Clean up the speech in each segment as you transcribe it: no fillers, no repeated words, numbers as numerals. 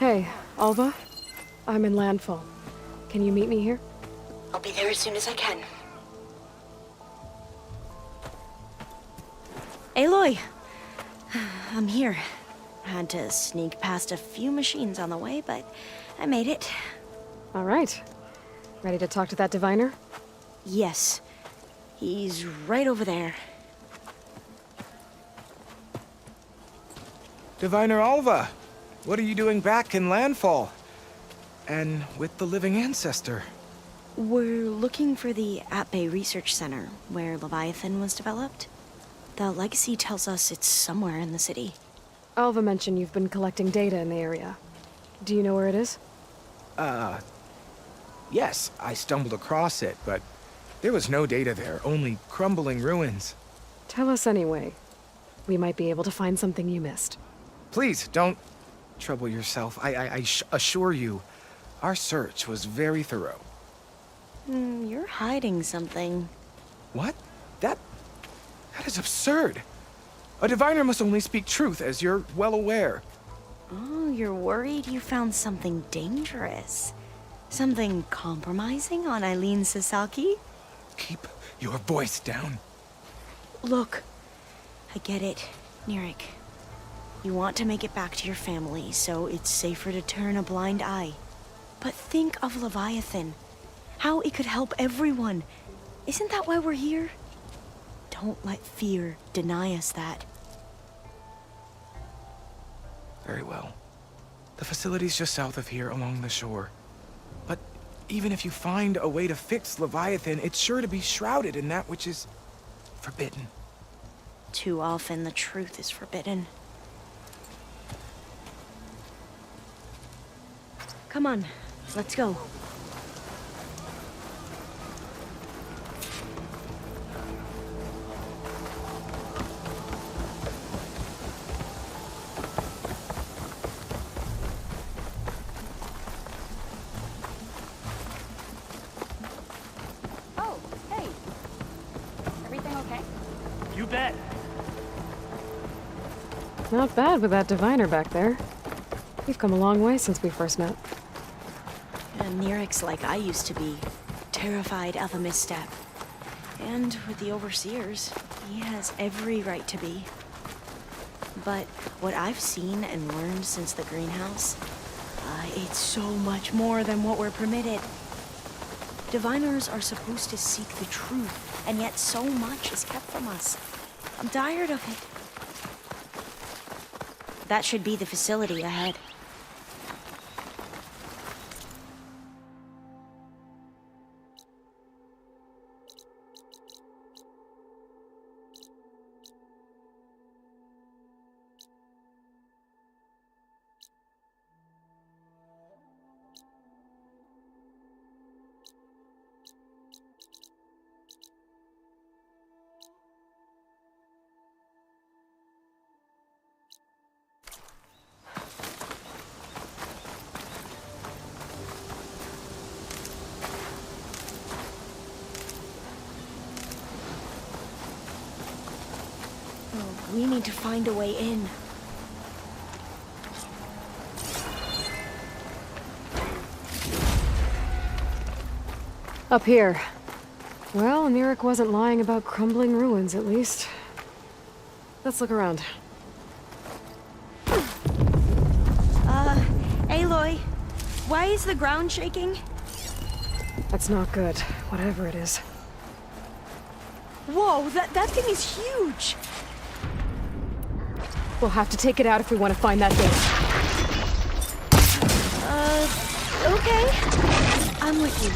Hey, Alva? I'm in landfall. Can you meet me here? I'll be there as soon as I can. Aloy! I'm here. Had to sneak past a few machines on the way, but I made it. All right. Ready to talk to that diviner? Yes. He's right over there. Diviner Alva, what are you doing back in landfall? And with the living ancestor? We're looking for the At-Bay Research Center, where Leviathan was developed. The legacy tells us it's somewhere in the city. Alva mentioned you've been collecting data in the area. Do you know where it is? Yes, I stumbled across it, but there was no data there, only crumbling ruins. Tell us anyway. We might be able to find something you missed. Please, don't trouble yourself. I assure you, our search was very thorough. You're hiding something. What? That is absurd. A diviner must only speak truth, as you're well aware. Oh, you're worried you found something dangerous? Something compromising on Eileen Sasaki? Keep your voice down. Look, I get it, Nirik. You want to make it back to your family, so it's safer to turn a blind eye. But think of Leviathan. How it could help everyone. Isn't that why we're here? Don't let fear deny us that. Very well. The facility's just south of here, along the shore. But even if you find a way to fix Leviathan, it's sure to be shrouded in that which is forbidden. Too often the truth is forbidden. Come on, let's go. Oh, hey. Everything okay? You bet. Not bad with that diviner back there. We've come a long way since we first met. And Nirik's like I used to be, terrified of a misstep. And with the Overseers, he has every right to be. But what I've seen and learned since the greenhouse, it's so much more than what we're permitted. Diviners are supposed to seek the truth, and yet so much is kept from us. I'm tired of it. That should be the facility ahead. We need to find a way in. Up here. Well, Nirik wasn't lying about crumbling ruins, at least. Let's look around. Aloy, why is the ground shaking? That's not good, whatever it is. Whoa, that thing is huge! We'll have to take it out if we want to find that thing. Okay. I'm with you.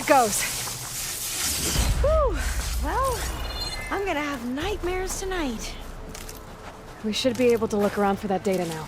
it goes. Whew. Well, I'm gonna have nightmares tonight. We should be able to look around for that data now.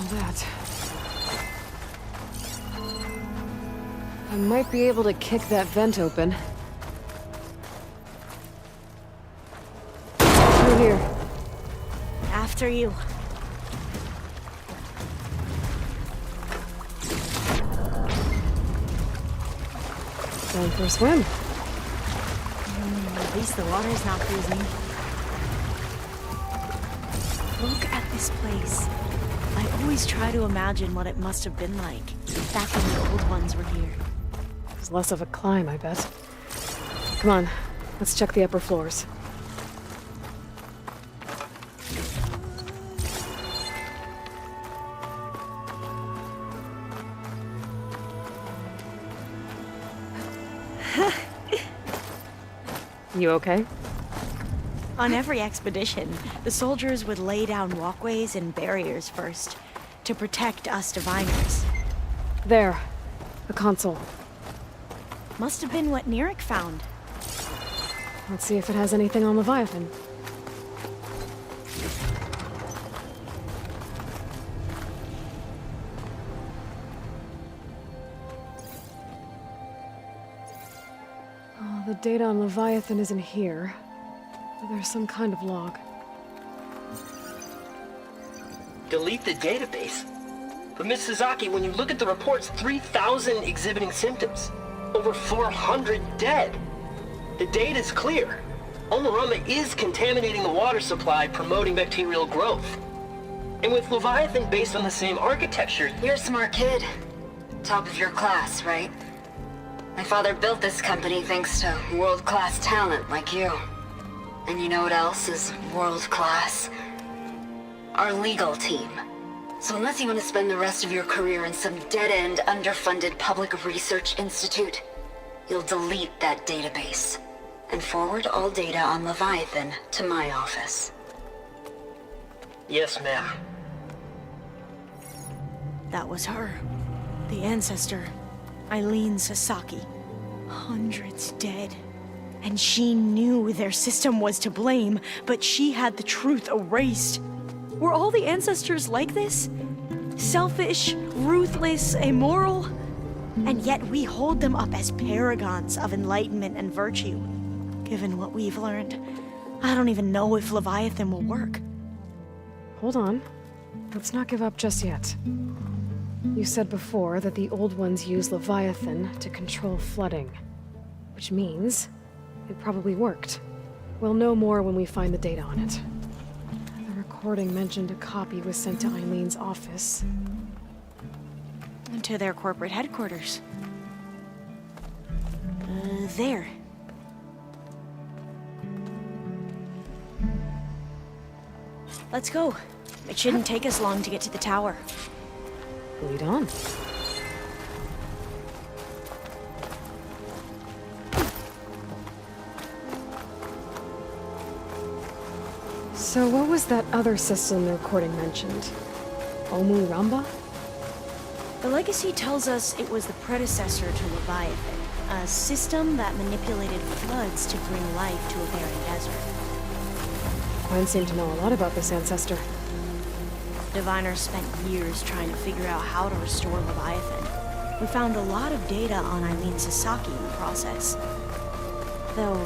That. I might be able to kick that vent open. Through here. After you. Going for a swim. At least the water's not freezing. Look at this place. I always try to imagine what it must have been like back when the old ones were here. It's less of a climb, I bet. Come on, let's check the upper floors. You okay? On every expedition, the soldiers would lay down walkways and barriers first to protect us diviners. There. A console. Must have been what Neric found. Let's see if it has anything on Leviathan. Oh, the data on Leviathan isn't here. But there's some kind of log. Delete the database. But Miss Sasaki, when you look at the reports, 3,000 exhibiting symptoms. Over 400 dead. The data's clear. Omarama is contaminating the water supply, promoting bacterial growth. And with Leviathan based on the same architecture... You're a smart kid. Top of your class, right? My father built this company thanks to world-class talent like you. And you know what else is world-class? Our legal team. So unless you want to spend the rest of your career in some dead-end, underfunded public research institute, you'll delete that database and forward all data on Leviathan to my office. Yes, ma'am. That was her. The ancestor. Eileen Sasaki. Hundreds dead. And she knew their system was to blame, but she had the truth erased. Were all the ancestors like this? Selfish, ruthless, immoral? And yet we hold them up as paragons of enlightenment and virtue. Given what we've learned, I don't even know if Leviathan will work. Hold on. Let's not give up just yet. You said before that the old ones use Leviathan to control flooding. Which means it probably worked. We'll know more when we find the data on it. The recording mentioned a copy was sent to Eileen's office. And to their corporate headquarters. There. Let's go. It shouldn't take us long to get to the tower. Lead on. So what was that other system the recording mentioned? Omu Ramba? The legacy tells us it was the predecessor to Leviathan, a system that manipulated floods to bring life to a barren desert. Gwen seemed to know a lot about this ancestor. Diviners spent years trying to figure out how to restore Leviathan. We found a lot of data on Eileen Sasaki in the process. Though,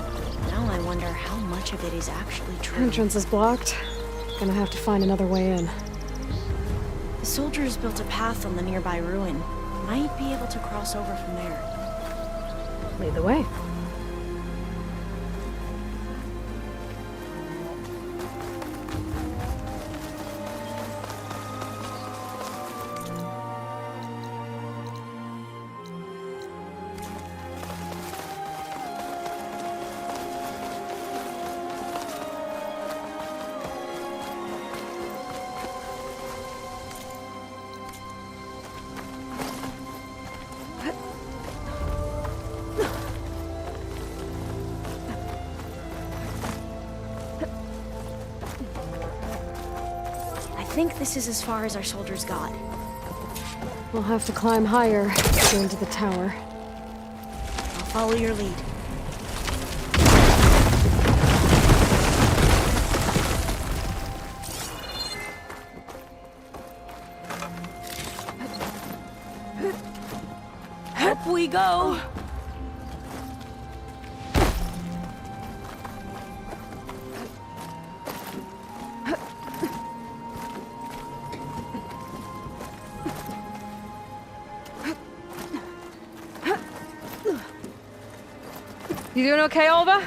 now I wonder how much of it is actually true. Entrance is blocked. Gonna have to find another way in. The soldiers built a path on the nearby ruin. Might be able to cross over from there. Lead the way. I think this is as far as our soldiers got. We'll have to climb higher to go into the tower. I'll follow your lead. Up we go! You doing okay, Olva?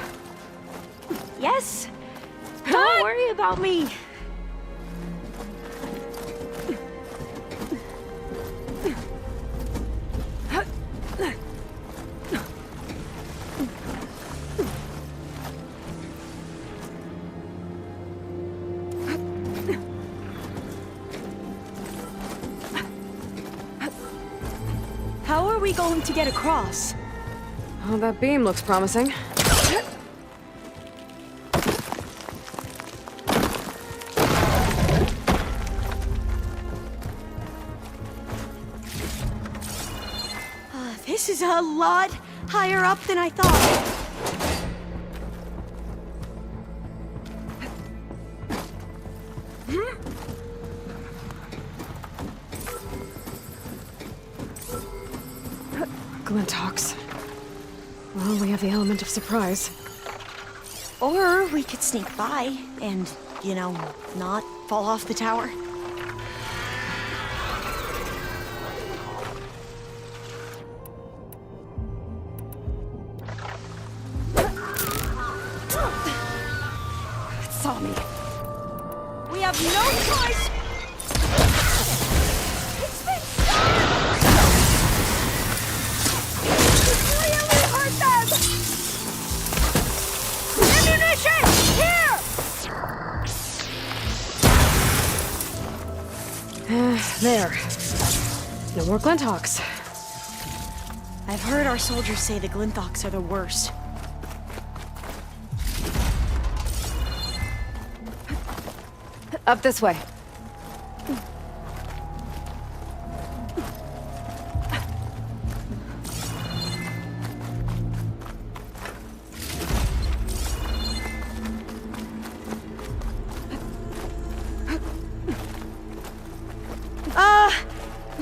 Yes! Don't worry about me! How are we going to get across? Oh, that beam looks promising. This is a lot higher up than I thought. Glinthawks. Well, we have the element of surprise. Or we could sneak by and, you know, not fall off the tower. It saw me. We have no choice! It's been stopped! It's really hurt them! Ammunition! Here! There. No more Glinthawks. I've heard our soldiers say the Glinthawks are the worst. Up this way.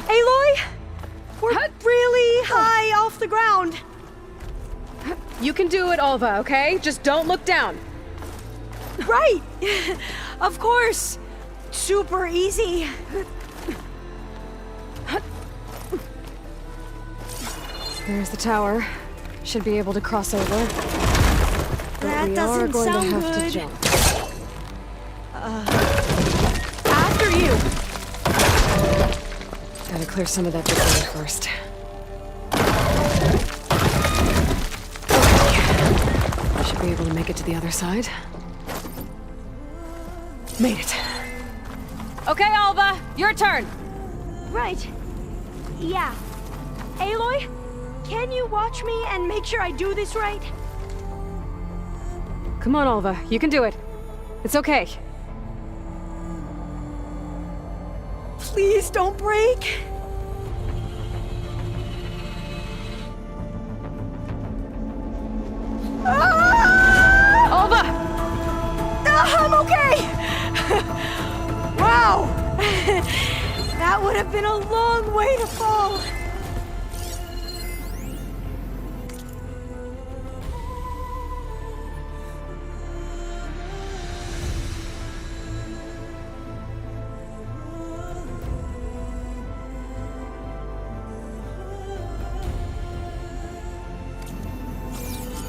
Aloy? We're really high off the ground. You can do it, Olva, okay? Just don't look down. Right! Of course! Super easy. There's the tower. Should be able to cross over. But That we are doesn't going sound to have good. to jump. After you! Gotta clear some of that debris first. Okay. Should be able to make it to the other side. Made it. Okay, Alva, your turn. Right. Yeah. Aloy, can you watch me and make sure I do this right? Come on, Alva, you can do it. It's okay. Please don't break. Alva! I'm okay! Wow! That would have been a long way to fall.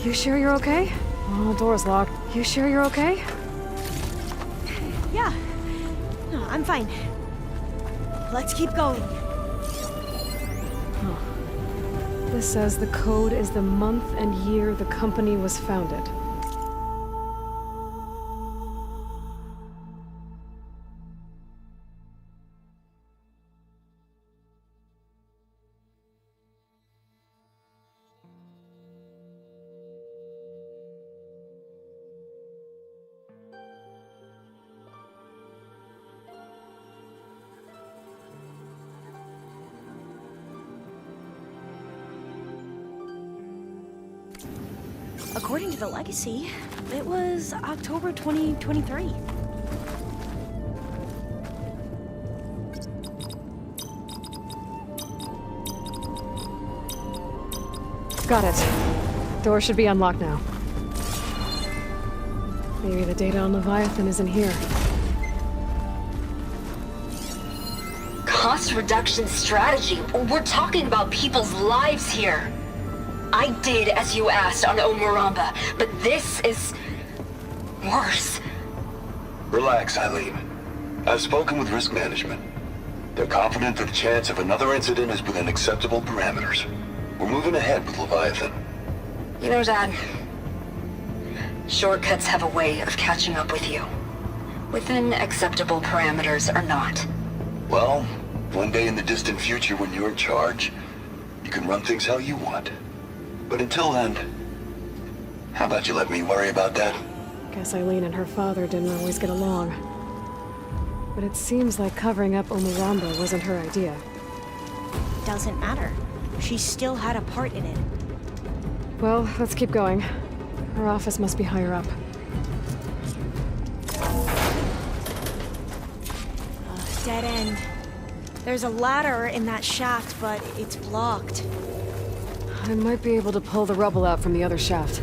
You sure you're okay? Oh, door's locked. You sure you're okay? Yeah. No, I'm fine. Let's keep going. This says the code is the month and year the company was founded. According to the legacy, it was October 2023. Got it. Door should be unlocked now. Maybe the data on Leviathan isn't here. Cost reduction strategy? We're talking about people's lives here. I did as you asked on Omuramba, but this is worse. Relax, Eileen. I've spoken with risk management. They're confident that the chance of another incident is within acceptable parameters. We're moving ahead with Leviathan. You know, Dad, shortcuts have a way of catching up with you. Within acceptable parameters or not. Well, one day in the distant future when you're in charge, you can run things how you want. But until then, how about you let me worry about that? Guess Eileen and her father didn't always get along. But it seems like covering up Omuramba wasn't her idea. Doesn't matter. She still had a part in it. Well, let's keep going. Her office must be higher up. Dead end. There's a ladder in that shaft, but it's blocked. I might be able to pull the rubble out from the other shaft.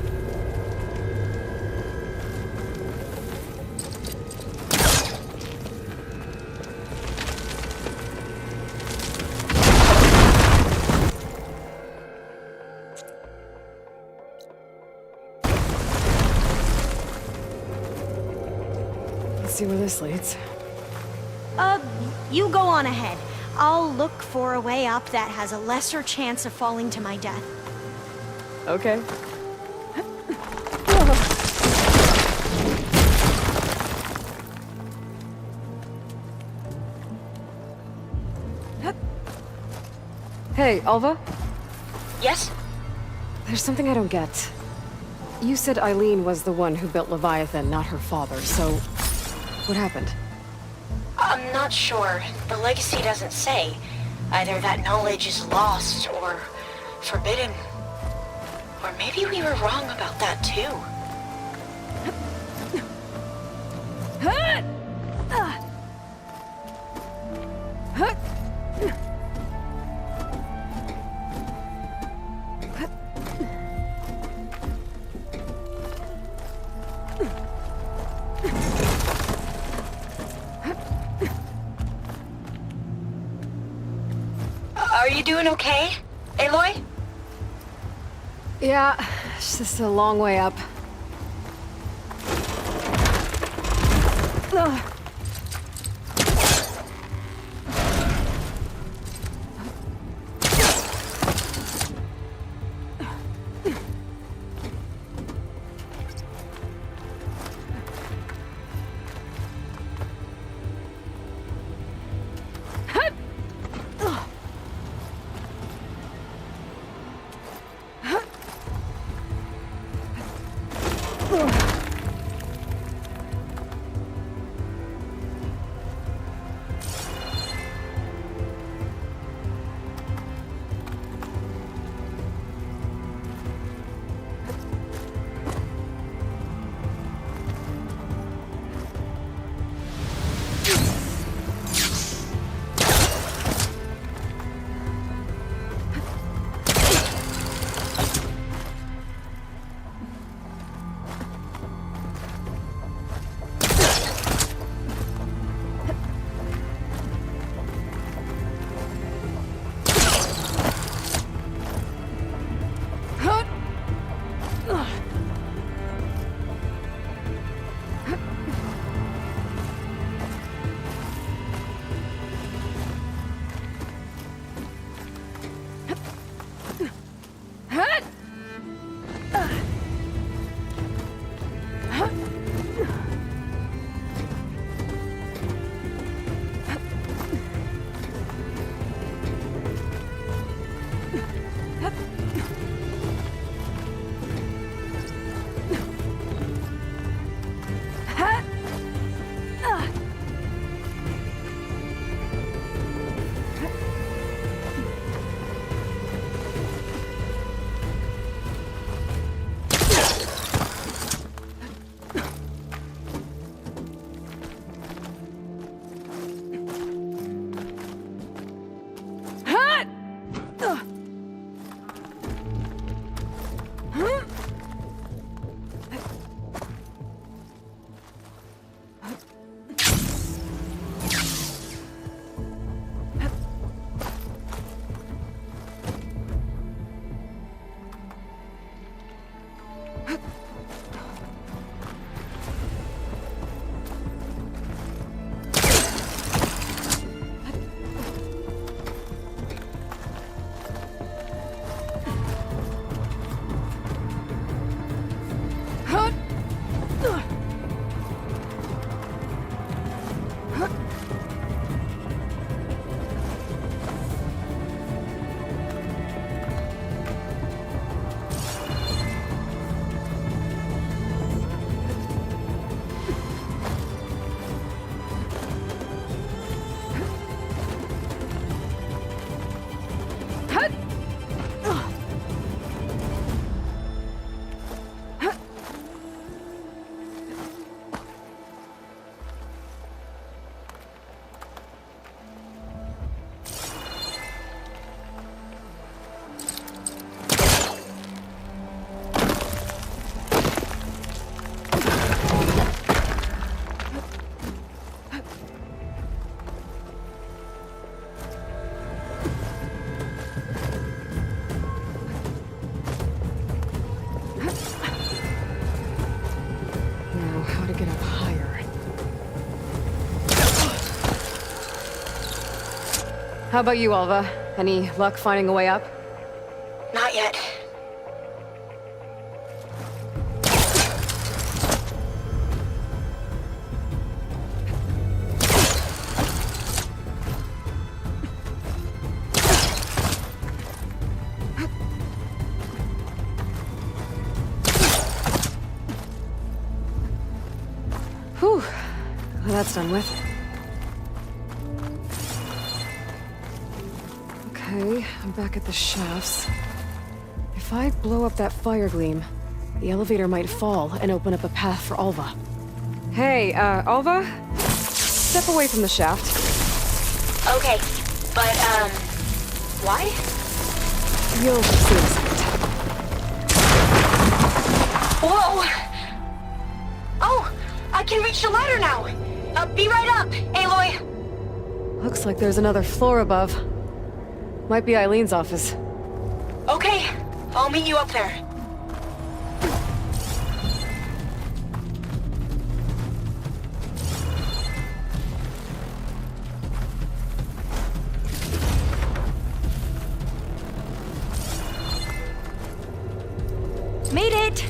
Let's see where this leads. You go on ahead. I'll look for a way up that has a lesser chance of falling to my death. Okay. Hey, Alva? Yes? There's something I don't get. You said Eileen was the one who built Leviathan, not her father, so what happened? I'm not sure. The legacy doesn't say. Either that knowledge is lost or forbidden. Or maybe we were wrong about that too. Are you doing okay, Aloy? Yeah, it's just a long way up. How about you, Alva? Any luck finding a way up? Not yet. Whew. Well, that's done with. Okay, I'm back at the shafts. If I blow up that fire gleam, the elevator might fall and open up a path for Alva. Hey, Alva? Step away from the shaft. Okay, but, why? You'll see in a second. Whoa! Oh, I can reach the ladder now! Be right up, Aloy! Looks like there's another floor above. Might be Eileen's office. Okay, I'll meet you up there. Made it!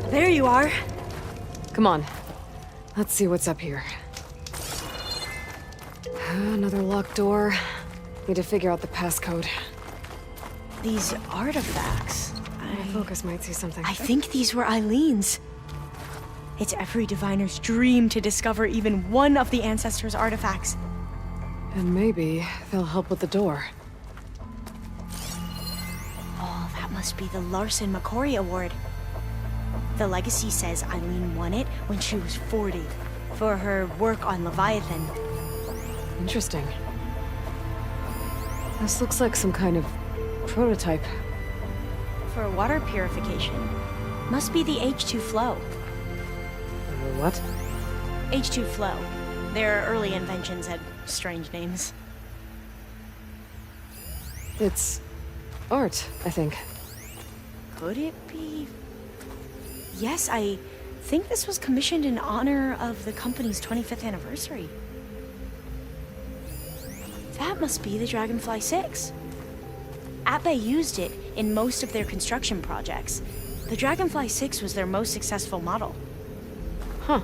There you are. Come on. Let's see what's up here. Another locked door. Need to figure out the passcode. These artifacts. My focus might see something. I think these were Eileen's. It's every diviner's dream to discover even one of the ancestors' artifacts. And maybe they'll help with the door. Oh, that must be the Larson McCory Award. The legacy says Eileen won it when she was 40 for her work on Leviathan. Interesting. This looks like some kind of prototype. For water purification. Must be the H2 flow. What? H2 flow. Their early inventions had strange names. It's art, I think. Could it be? Yes, I think this was commissioned in honor of the company's 25th anniversary. That must be the Dragonfly 6. Ape used it in most of their construction projects. The Dragonfly 6 was their most successful model. Huh.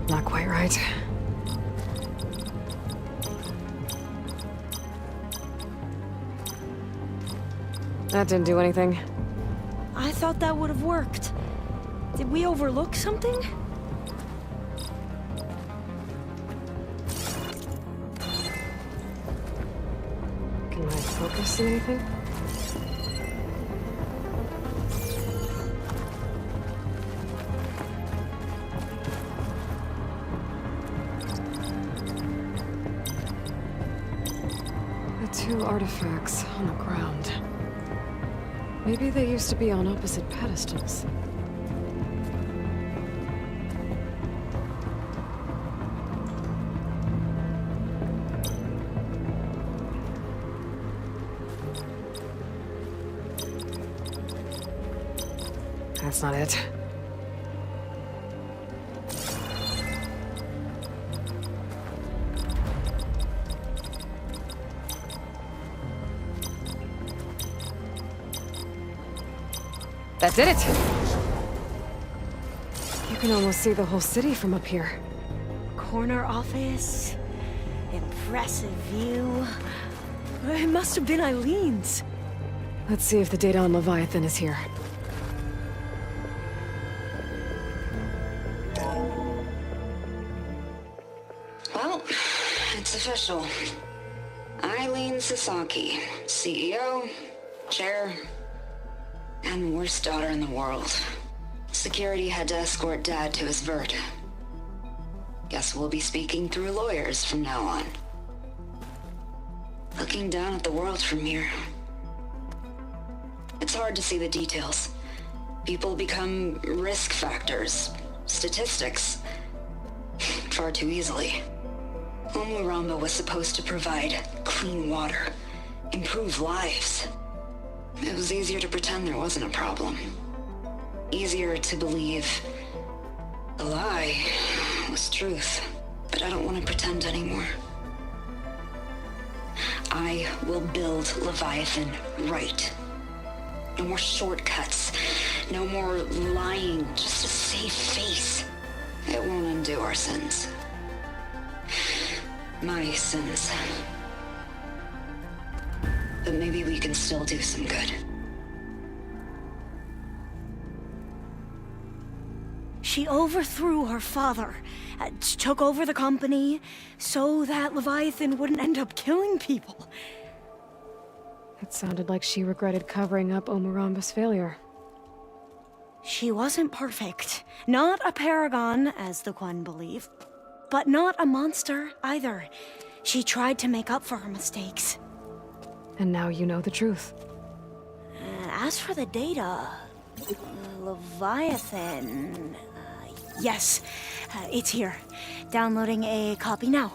Not quite right. That didn't do anything. I thought that would have worked. Did we overlook something? Can I focus on anything? The two artifacts on the ground. Maybe they used to be on opposite pedestals. That's not it. That did it! You can almost see the whole city from up here. Corner office. Impressive view. It must have been Eileen's. Let's see if the data on Leviathan is here. Well, it's official. Eileen Sasaki, CEO, chair, and worst daughter in the world. Security had to escort Dad to his vert. Guess we'll be speaking through lawyers from now on. Looking down at the world from here. It's hard to see the details. People become risk factors, statistics, far too easily. Omuramba was supposed to provide clean water, improve lives. It was easier to pretend there wasn't a problem. Easier to believe the lie was truth. But I don't want to pretend anymore. I will build Leviathan right. No more shortcuts. No more lying just to save face. It won't undo our sins. My sins. But maybe we can still do some good. She overthrew her father, took over the company, so that Leviathan wouldn't end up killing people. It sounded like she regretted covering up Omuramba's failure. She wasn't perfect. Not a paragon, as the Quan believe. But not a monster, either. She tried to make up for her mistakes. And now you know the truth. As for the data... Leviathan... yes, it's here. Downloading a copy now.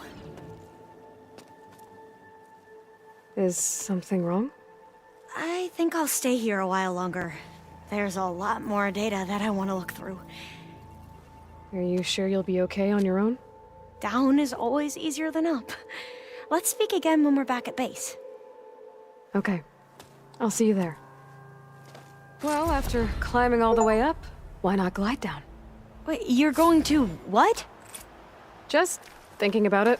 Is something wrong? I think I'll stay here a while longer. There's a lot more data that I want to look through. Are you sure you'll be okay on your own? Down is always easier than up. Let's speak again when we're back at base. Okay. I'll see you there. Well, after climbing all the way up, why not glide down? Wait, you're going to what? Just thinking about it.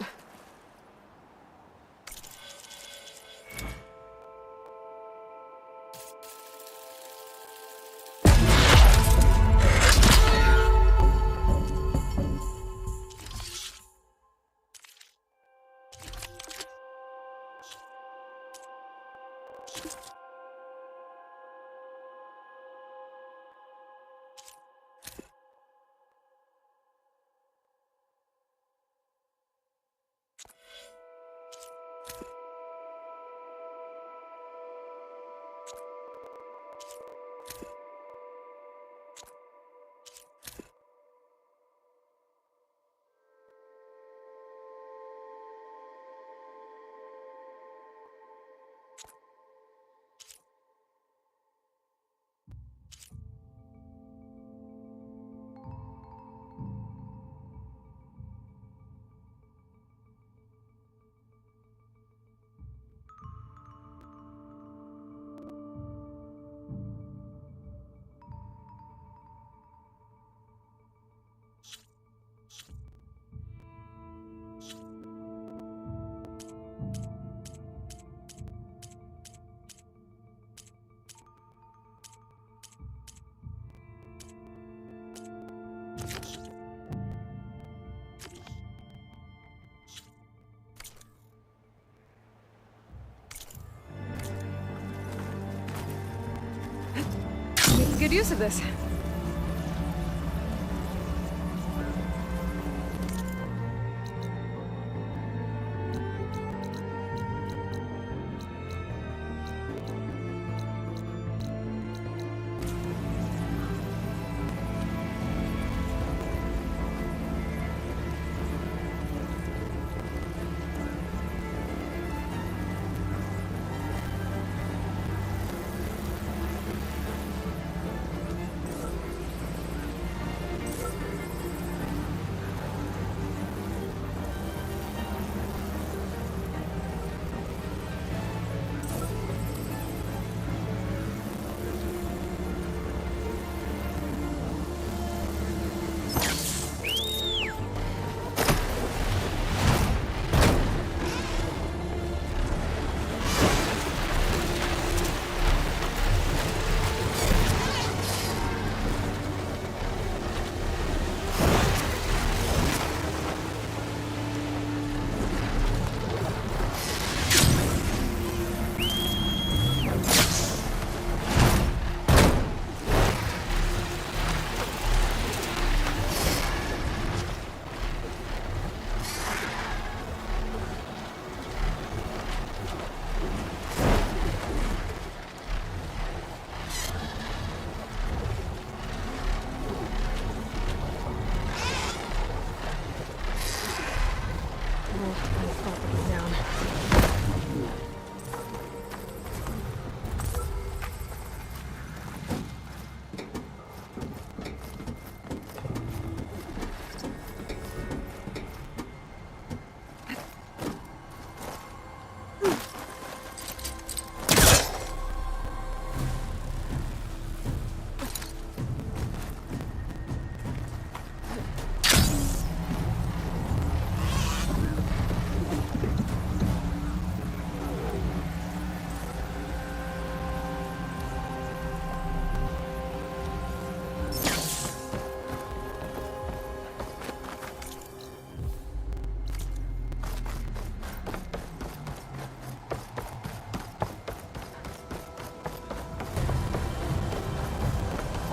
good use of this.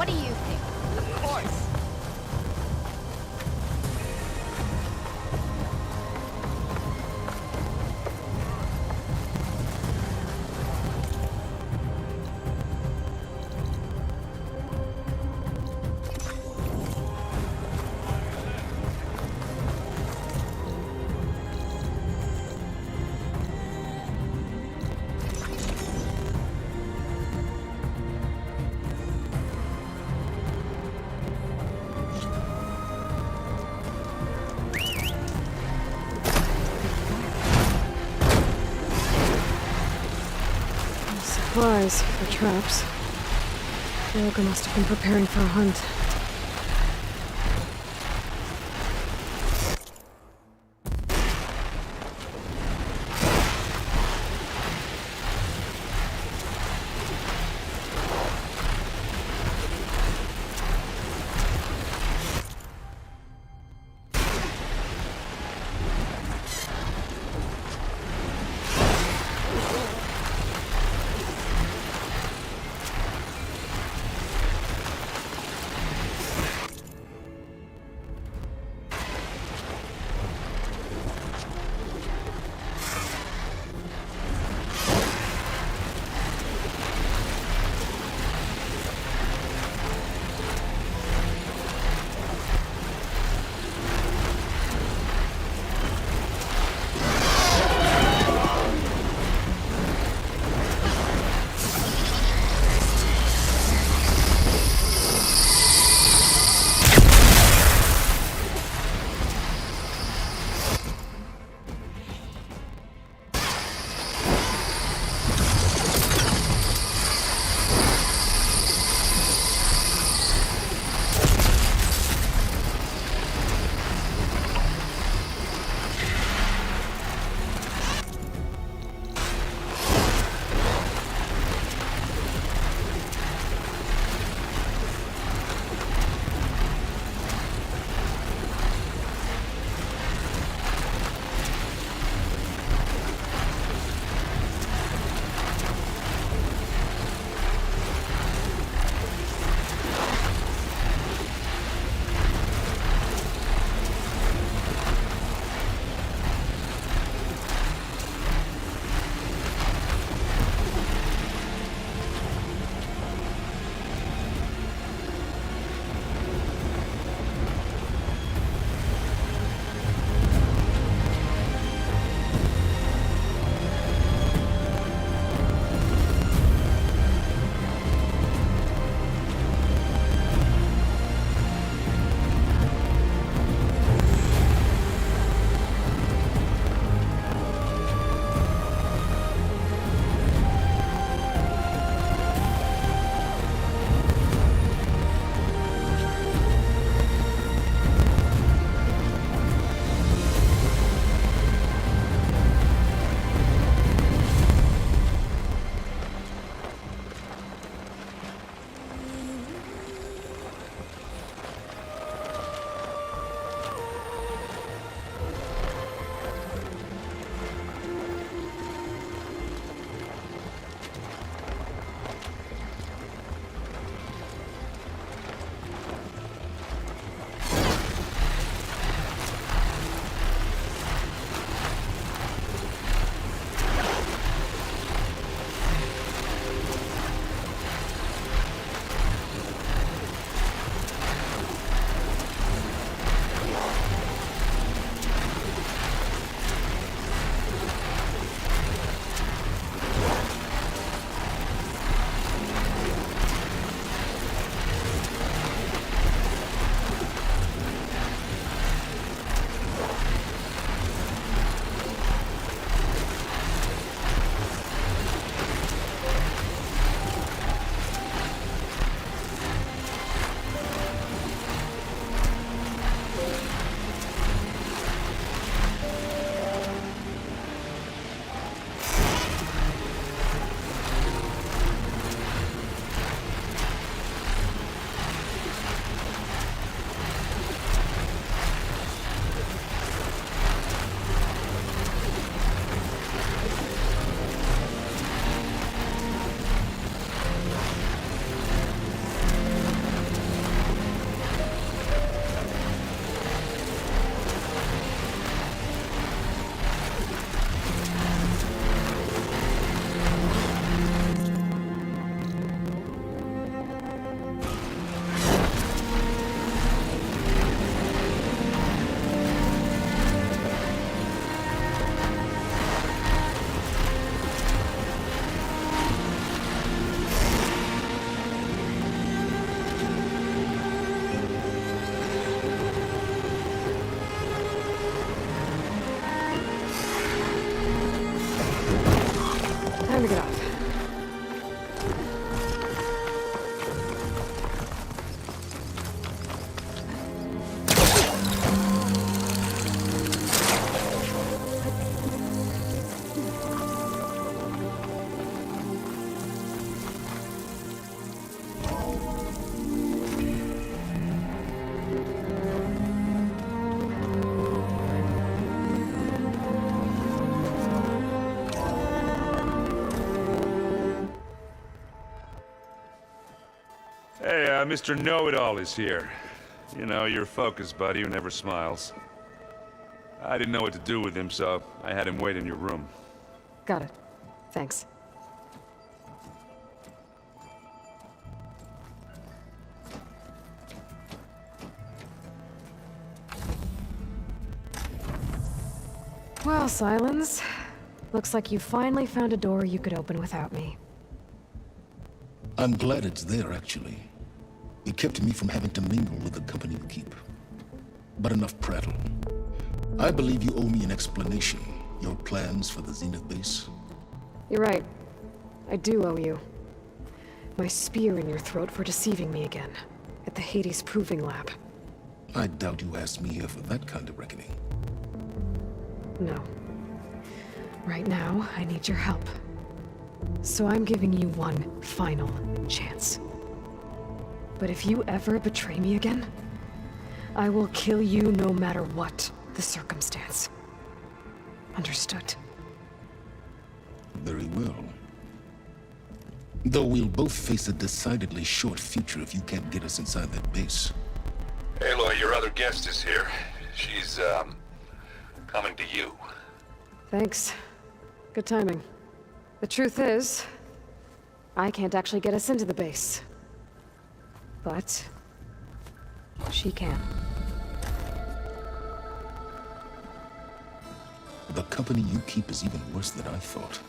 What do you think? Of course. Supplies for traps. Yoga must have been preparing for a hunt. Time to get off. Hey, Mr. Know-It-All is here. You know, your focus buddy who never smiles. I didn't know what to do with him, so I had him wait in your room. Got it. Thanks. Well, Silence. Looks like you finally found a door you could open without me. I'm glad it's there, actually. It kept me from having to mingle with the company you keep. But enough prattle. I believe you owe me an explanation. Your plans for the Zenith base? You're right. I do owe you. My spear in your throat for deceiving me again. At the Hades Proving Lab. I doubt you asked me here for that kind of reckoning. No. Right now, I need your help. So I'm giving you one final chance. But if you ever betray me again, I will kill you no matter what the circumstance. Understood? Very well. Though we'll both face a decidedly short future if you can't get us inside that base. Aloy, your other guest is here. She's, coming to you. Thanks. Good timing. The truth is, I can't actually get us into the base. But she can. The company you keep is even worse than I thought.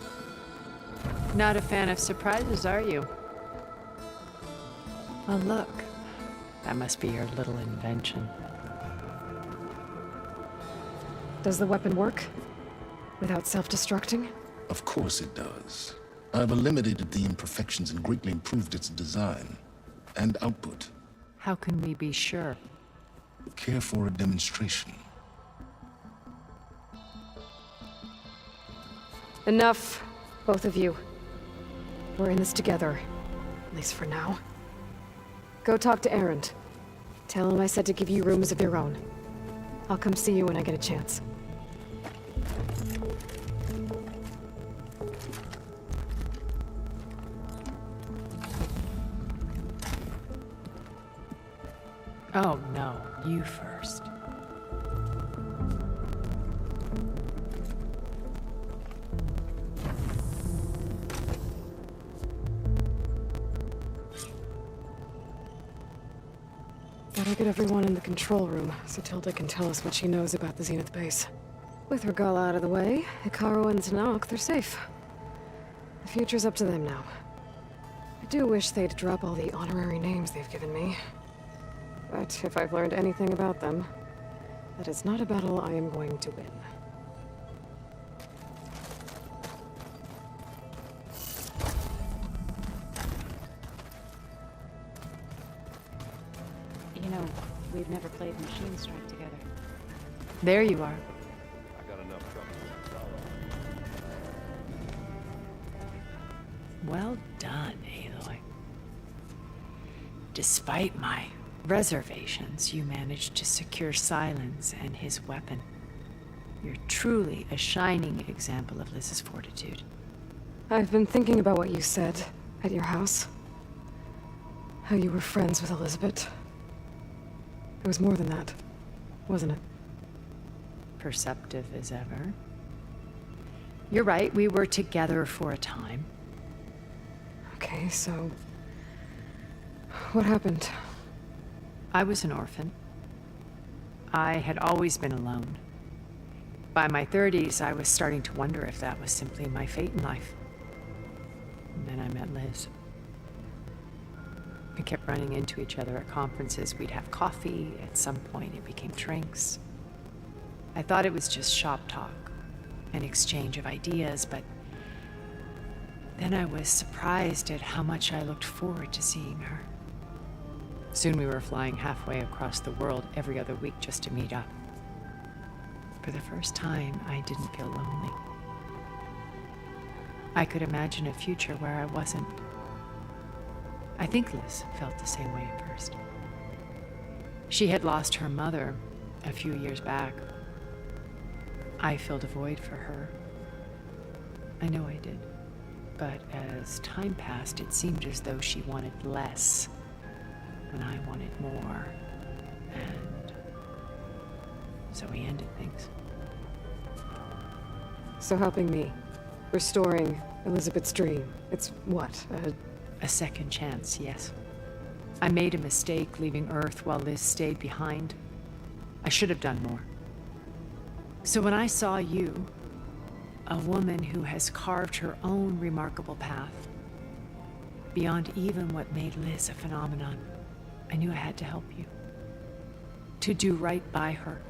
Not a fan of surprises, are you? Oh, look. That must be your little invention. Does the weapon work? Without self-destructing? Of course it does. I've eliminated the imperfections and greatly improved its design and output. How can we be sure? Care for a demonstration? Enough, both of you. We're in this together, at least for now. Go talk to Erend. Tell him I said to give you rooms of your own. I'll come see you when I get a chance. Oh, no. You first. Better get everyone in the control room so Tilda can tell us what she knows about the Zenith base. With Regala out of the way, Hikaru and Zanok, they're safe. The future's up to them now. I do wish they'd drop all the honorary names they've given me. But if I've learned anything about them, that is not a battle I am going to win. You know, we've never played Machine Strike together. There you are. I got enough trouble with Well done, Aloy. Despite my reservations, you managed to secure Silence and his weapon. You're truly a shining example of Liz's fortitude. I've been thinking about what you said at your house. How you were friends with Elizabeth. It was more than that, wasn't it? Perceptive as ever. You're right, we were together for a time. Okay, so... what happened? I was an orphan. I had always been alone. By my 30s, I was starting to wonder if that was simply my fate in life. And then I met Liz. We kept running into each other at conferences. We'd have coffee. At some point, it became drinks. I thought it was just shop talk, an exchange of ideas, but Then I was surprised at how much I looked forward to seeing her. Soon we were flying halfway across the world every other week just to meet up. For the first time, I didn't feel lonely. I could imagine a future where I wasn't. I think Liz felt the same way at first. She had lost her mother a few years back. I filled a void for her. I know I did. But as time passed, it seemed as though she wanted less, and I wanted more. And so we ended things. So helping me. Restoring Elizabeth's dream. It's what, A second chance, yes. I made a mistake leaving Earth while Liz stayed behind. I should have done more. So when I saw you, a woman who has carved her own remarkable path, beyond even what made Liz a phenomenon, I knew I had to help you. To do right by her.